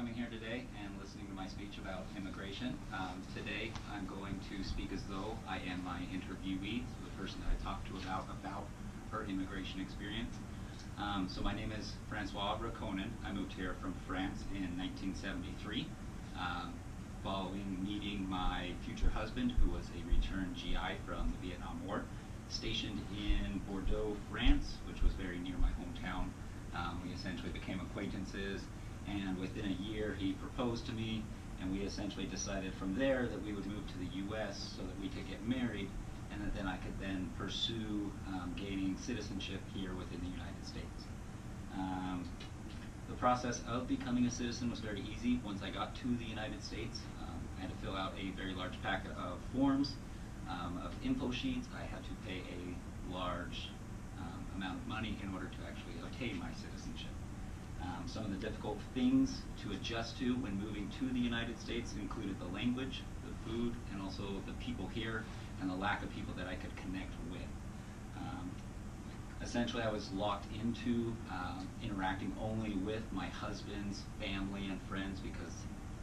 coming here today and listening to my speech about immigration. Today I'm going to speak as though I am my interviewee, so the person that I talked to about her immigration experience. So my name is Francois Raconen. I moved here from France in 1973, following meeting my future husband, who was a returned GI from the Vietnam War, stationed in Bordeaux, France, which was very near my hometown. We essentially became acquaintances, and within a year he proposed to me, and we essentially decided from there that we would move to the US so that we could get married, and that then I could then pursue gaining citizenship here within the United States. The process of becoming a citizen was very easy. Once I got to the United States, I had to fill out a very large packet of forms, of info sheets. I had to pay a large amount of money in order to actually obtain my citizenship. Some of the difficult things to adjust to when moving to the United States included the language, the food, and also the people here, and the lack of people that I could connect with. Essentially, I was locked into interacting only with my husband's family and friends because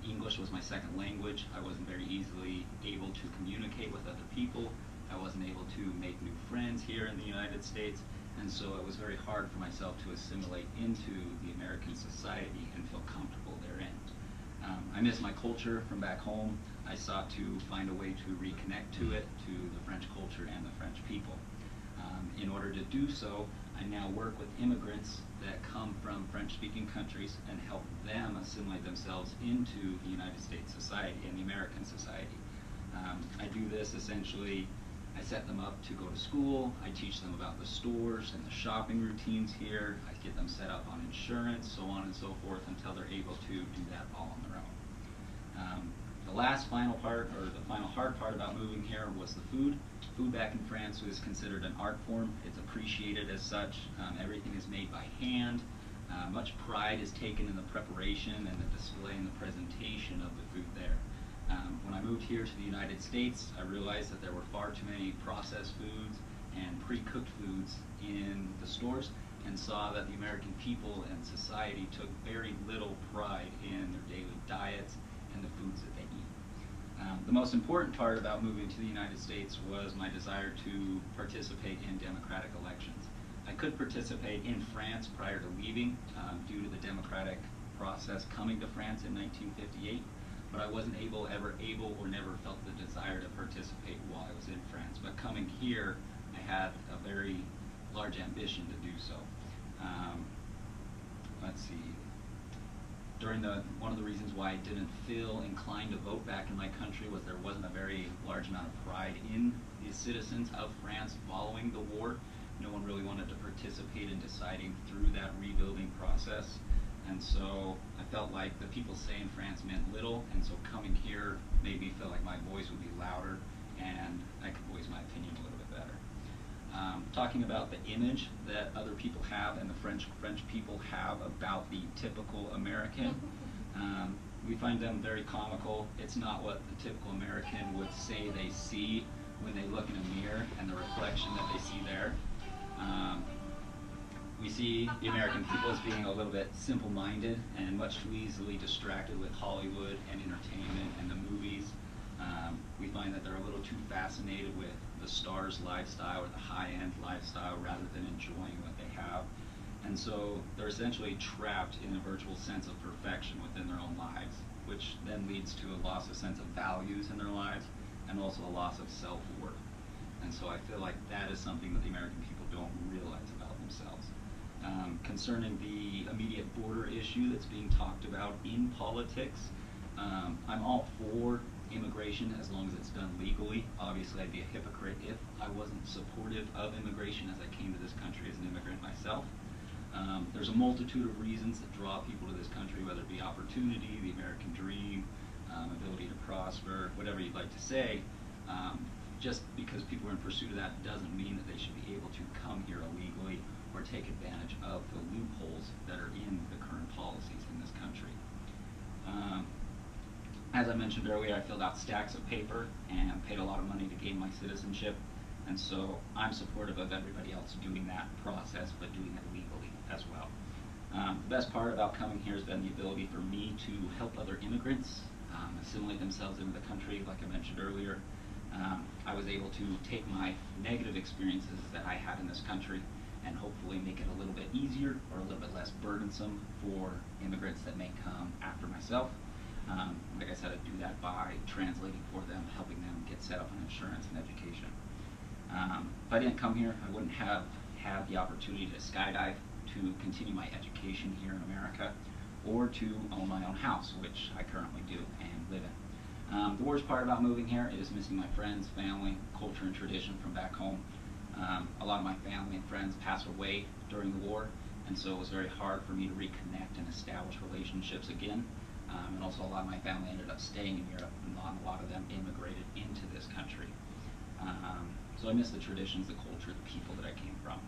English was my second language. I wasn't very easily able to communicate with other people. I wasn't able to make new friends here in the United States, and so it was very hard for myself to assimilate into the American society and feel comfortable therein. I miss my culture from back home. I sought to find a way to reconnect to it, to the French culture and the French people. In order to do so, I now work with immigrants that come from French-speaking countries and help them assimilate themselves into the United States society and the American society. I do this essentially. I set them up to go to school. I teach them about the stores and the shopping routines here. I get them set up on insurance, so on and so forth, until they're able to do that all on their own. The final hard part about moving here was the food. Food back in France was considered an art form. It's appreciated as such. Everything is made by hand. Much pride is taken in the preparation and the display and the presentation of the food there. When I moved here to the United States, I realized that there were far too many processed foods and pre-cooked foods in the stores, and saw that the American people and society took very little pride in their daily diets and the foods that they eat. The most important part about moving to the United States was my desire to participate in democratic elections. I could participate in France prior to leaving due to the democratic process coming to France in 1958. But I wasn't ever able or never felt the desire to participate while I was in France. But coming here, I had a very large ambition to do so. Let's see. One of the reasons why I didn't feel inclined to vote back in my country was there wasn't a very large amount of pride in the citizens of France following the war. No one really wanted to participate in deciding through that rebuilding process. And so I felt like the people say in France meant little, and so coming here made me feel like my voice would be louder and I could voice my opinion a little bit better. Talking about the image that other people have and the French people have about the typical American, we find them very comical. It's not what the typical American would say they see when they look in a mirror and the reflection that they see there. We see the American people as being a little bit simple-minded and much too easily distracted with Hollywood and entertainment and the movies. We find that they're a little too fascinated with the stars' lifestyle or the high-end lifestyle rather than enjoying what they have. And so they're essentially trapped in a virtual sense of perfection within their own lives, which then leads to a loss of sense of values in their lives and also a loss of self-worth. And so I feel like that is something that the American people don't realize about themselves. Concerning the immediate border issue that's being talked about in politics, I'm all for immigration as long as it's done legally. Obviously, I'd be a hypocrite if I wasn't supportive of immigration as I came to this country as an immigrant myself. There's a multitude of reasons that draw people to this country, whether it be opportunity, the American dream, ability to prosper, whatever you'd like to say. Just because people are in pursuit of that doesn't mean that they should be able to come here illegally or take advantage of the loopholes that are in the current policies in this country. As I mentioned earlier, I filled out stacks of paper and paid a lot of money to gain my citizenship, and so I'm supportive of everybody else doing that process, but doing it legally as well. The best part about coming here has been the ability for me to help other immigrants assimilate themselves into the country, like I mentioned earlier. I was able to take my negative experiences that I had in this country and hopefully make it a little bit easier or a little bit less burdensome for immigrants that may come after myself. Like I said, I do that by translating for them, helping them get set up on insurance and education. If I didn't come here, I wouldn't have had the opportunity to skydive, to continue my education here in America, or to own my own house, which I currently do and live in. The worst part about moving here is missing my friends, family, culture, and tradition from back home. A lot of my family and friends passed away during the war, and so it was very hard for me to reconnect and establish relationships again. And also a lot of my family ended up staying in Europe, and a lot of them immigrated into this country. So I miss the traditions, the culture, the people that I came from.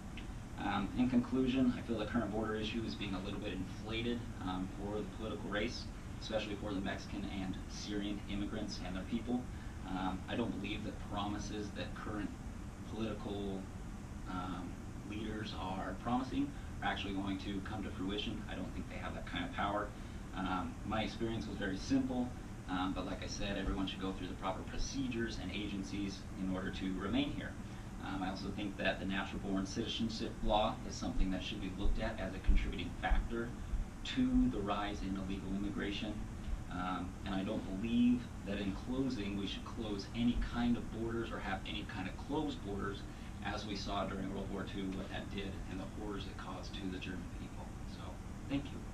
In conclusion, I feel the current border issue is being a little bit inflated for the political race, especially for the Mexican and Syrian immigrants and their people. I don't believe that promises that current political leaders are promising are actually going to come to fruition. I don't think they have that kind of power. My experience was very simple, but like I said, everyone should go through the proper procedures and agencies in order to remain here. I also think that the natural-born citizenship law is something that should be looked at as a contributing factor to the rise in illegal immigration. And I don't believe that in closing we should close any kind of borders or have any kind of closed borders, as we saw during World War II, what that did and the horrors it caused to the German people. So, thank you.